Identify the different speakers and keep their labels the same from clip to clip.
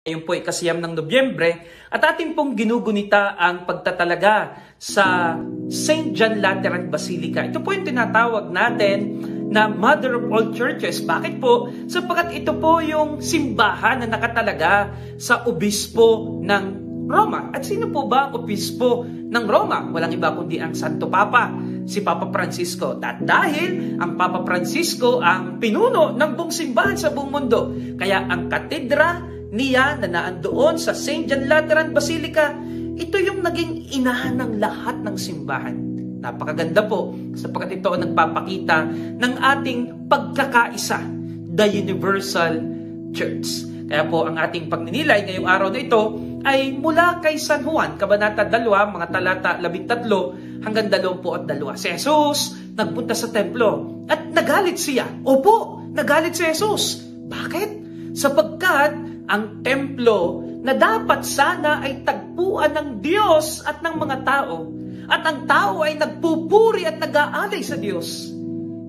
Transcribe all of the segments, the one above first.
Speaker 1: Ngayon po ay kasiyam ng Nobyembre at ating pong ginugunita ang pagtatalaga sa St. John Lateran Basilica. Ito po yung tinatawag natin na Mother of all Churches. Bakit po? Sapagkat ito po yung simbahan na nakatalaga sa obispo ng Roma. At sino po ba ang obispo ng Roma? Walang iba kundi ang Santo Papa, si Papa Francisco. At dahil ang Papa Francisco ang pinuno ng buong simbahan sa buong mundo, kaya ang katedra niya na naandoon sa St. John Lateran Basilica, ito yung naging inahan ng lahat ng simbahan. Napakaganda po sapagkat ito ang nagpapakita ng ating pagkakaisa, the Universal Church. Kaya po ang ating pagninilay ngayong araw na ito ay mula kay San Juan, Kabanata 2, mga talata 13 hanggang 22. Si Jesus nagpunta sa templo at nagalit siya. Opo, nagalit si Jesus. Bakit? Sapagkat ang templo na dapat sana ay tagpuan ng Diyos at ng mga tao, at ang tao ay nagpupuri at nag-aalay sa Diyos,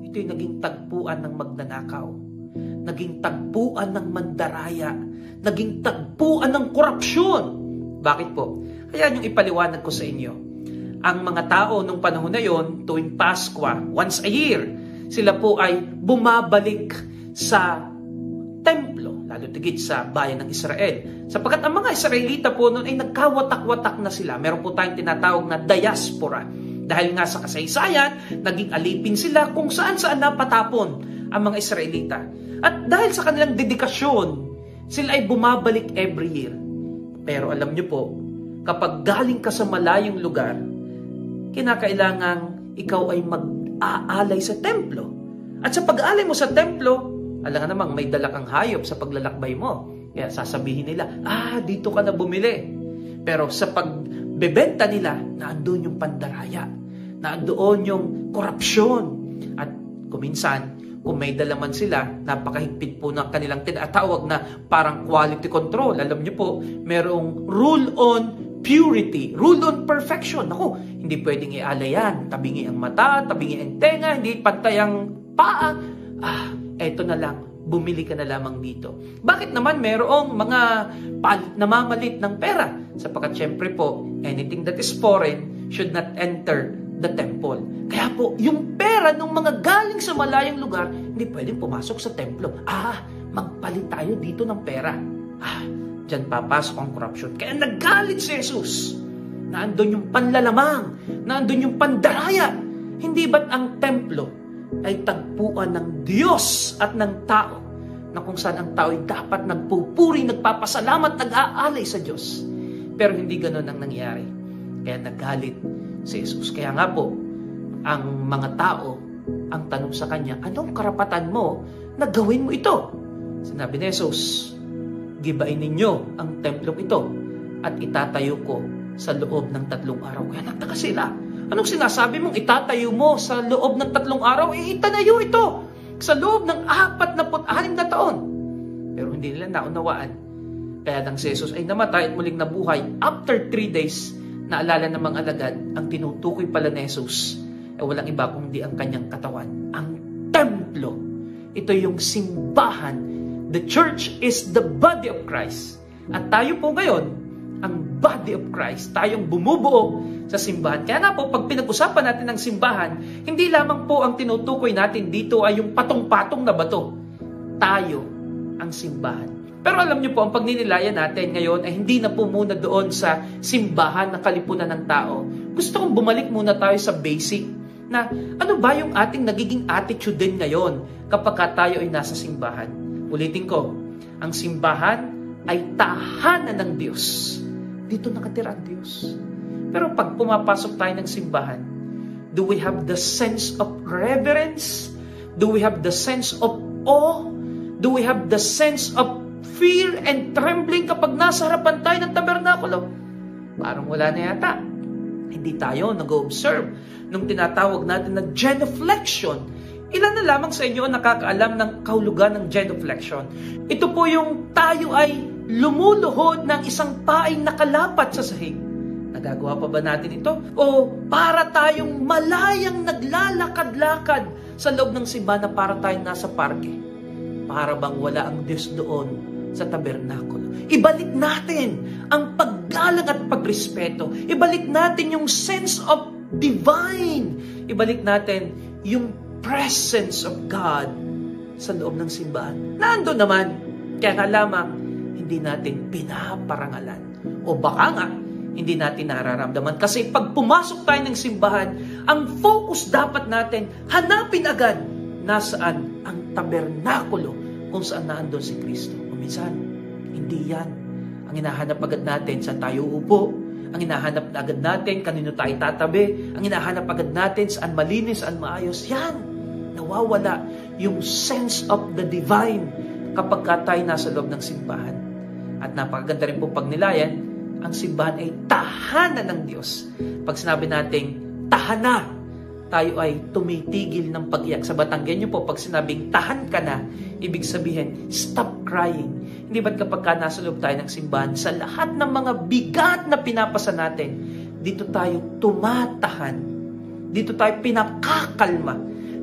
Speaker 1: ito'y naging tagpuan ng magnanakaw, naging tagpuan ng mandaraya, naging tagpuan ng korupsyon. Bakit po? Kaya yung ipaliwanag ko sa inyo. Ang mga tao nung panahon na yon, tuwing Pasko, once a year, sila po ay bumabalik sa templo, lalo tigit sa bayan ng Israel. Sapagkat ang mga Israelita po noon ay nagkawatak-watak na sila. Meron po tayong tinatawag na diaspora. Dahil nga sa kasaysayan, naging alipin sila kung saan-saan napatapon ang mga Israelita. At dahil sa kanilang dedikasyon, sila ay bumabalik every year. Pero alam nyo po, kapag galing ka sa malayong lugar, kinakailangang ikaw ay mag-aalay sa templo. At sa pag-aalay mo sa templo, alam nga namang may dala kang hayop sa paglalakbay mo. Kaya sasabihin nila, dito ka na bumili. Pero sa pagbebenta nila, naandoon yung pandaraya. Naandoon yung korupsyon. At kuminsan, kung may dala man sila, napakahigpit po ng kanilang tinatawag na parang quality control. Alam niyo po, merong rule on purity, rule on perfection. Ako, hindi pwedeng ialay yan. Tabingi ang mata, tabingi ang tenga, hindi pantay ang paa. Eto na lang, bumili ka na lamang dito. Bakit naman merong mga namamalit ng pera? Sapagkat syempre po, anything that is foreign should not enter the temple. Kaya po, yung pera ng mga galing sa malayang lugar, hindi pwedeng pumasok sa templo. Magpalit tayo dito ng pera. Diyan papasok ang corruption. Kaya nagalit si Jesus. Naandun yung panlalamang, naandun yung pandaraya. Hindi ba't ang templo ay tagpuan ng Diyos at ng tao, na kung saan ang tao ay dapat nagpupuri, nagpapasalamat, nag-aalay sa Diyos. Pero hindi ganoon ang nangyari. Kaya nagalit si Jesus. Kaya nga po, ang mga tao, ang tanong sa kanya, anong karapatan mo na gawin mo ito? Sinabi ni Jesus, gibain ninyo ang templong ito at itatayo ko sa loob ng 3 araw. Kaya nagtaka sila. Anong sinasabi mong itatayo mo sa loob ng 3 araw? Itanayo ito sa loob ng 46 na taon. Pero hindi nila naunawaan. Kaya nang si Jesus ay namatay at muling nabuhay, after 3 days, naalala ng mga alagad, ang tinutukoy pala ni Jesus ay walang iba kundi ang kanyang katawan. Ang templo. Ito yung simbahan. The church is the body of Christ. At tayo po ngayon, ang body of Christ. Tayong bumubuo sa simbahan. Kaya nga po, pag pinag-usapan natin ng simbahan, hindi lamang po ang tinutukoy natin dito ay yung patong-patong na bato. Tayo ang simbahan. Pero alam niyo po, ang pagninilayan natin ngayon ay hindi na po muna doon sa simbahan na kalipunan ng tao. Gusto kong bumalik muna tayo sa basic na ano ba yung ating nagiging attitude din ngayon kapag tayo ay nasa simbahan. Ulitin ko, ang simbahan ay tahanan ng Diyos. Dito nakatira ang Diyos. Pero pag pumapasok tayo ng simbahan, do we have the sense of reverence? Do we have the sense of awe? Do we have the sense of fear and trembling kapag nasa harapan tayo ng tabernakulo? Parang wala na yata. Hindi tayo nag-observe nung tinatawag natin na genuflection. Ilan na lamang sa inyo ang nakakaalam ng kahulugan ng genuflection? Ito po yung tayo ay lumuluhod ng isang paing nakalapat sa sahig. Nagagawa pa ba natin ito? O para tayong malayang naglalakad-lakad sa loob ng simbahan na para tayong nasa parke? Para bang wala ang Diyos doon sa tabernakulo. Ibalik natin ang paggalang at pagrespeto. Ibalik natin yung sense of divine. Ibalik natin yung presence of God sa loob ng simbahan. Nandun naman, kaya nga lamang, hindi natin pinaparangalan. O baka nga, hindi natin nararamdaman. Kasi pag pumasok tayo ng simbahan, ang focus dapat natin, hanapin agad nasaan ang tabernakulo kung saan naandun si Kristo. O minsan, hindi yan. Ang hinahanap agad natin saan tayo upo. Ang hinahanap agad natin kanino tayo tatabi. Ang hinahanap agad natin saan malinis, saan maayos. Yan. Nawawala yung sense of the divine kapag tayo nasa loob ng simbahan. At napakaganda rin po pag nilayan, ang simbahan ay tahanan ng Diyos. Pag sinabi nating tahana, tayo ay tumitigil ng pag-iyak. Sa Batanggenyo po, pag sinabing tahan ka na, ibig sabihin, stop crying. Hindi ba't kapag nasa loob tayo ng simbahan, sa lahat ng mga bigat na pinapasa natin, dito tayo tumatahan. Dito tayo pinakakalma.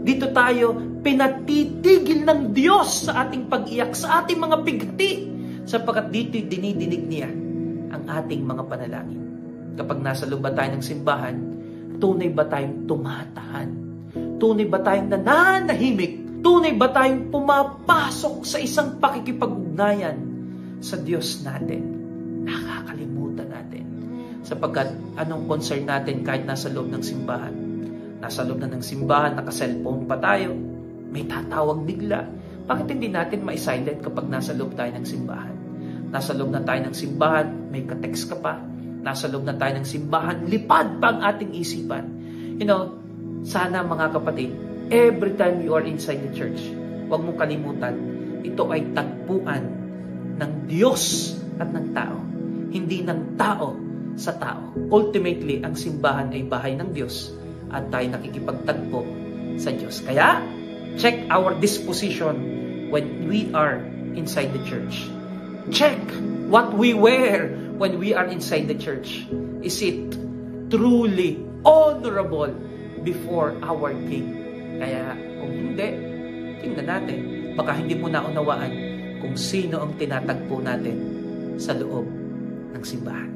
Speaker 1: Dito tayo pinatitigil ng Diyos sa ating pag-iyak, sa ating mga bigati. Sapagkat dito'y dinidinig niya ang ating mga panalangin. Kapag nasa loob ba tayo ng simbahan, tunay ba tayong tumatahan? Tunay ba tayong nananahimik? Tunay ba tayong pumapasok sa isang pakikipag-ugnayan sa Diyos natin? Nakakalimutan natin. Sapagkat anong concern natin kahit nasa loob ng simbahan? Nasa loob na ng simbahan, naka-cellphone pa tayo, may tatawag bigla. Bakit hindi natin ma-silent kapag nasa loob tayo ng simbahan? Nasa loob na tayo ng simbahan, may ka-text ka pa. Nasa loob na tayo ng simbahan, lipad pa ang ating isipan. You know, sana mga kapatid, every time you are inside the church, huwag mong kalimutan, ito ay tagpuan ng Diyos at ng tao. Hindi ng tao sa tao. Ultimately, ang simbahan ay bahay ng Diyos at tayo nakikipagtagpo sa Diyos. Kaya, check our disposition when we are inside the church. Check what we wear when we are inside the church. Is it truly honorable before our King? Kaya kung hindi, tingnan natin. Baka hindi mo naunawaan kung sino ang tinatagpo natin sa loob ng simbahan.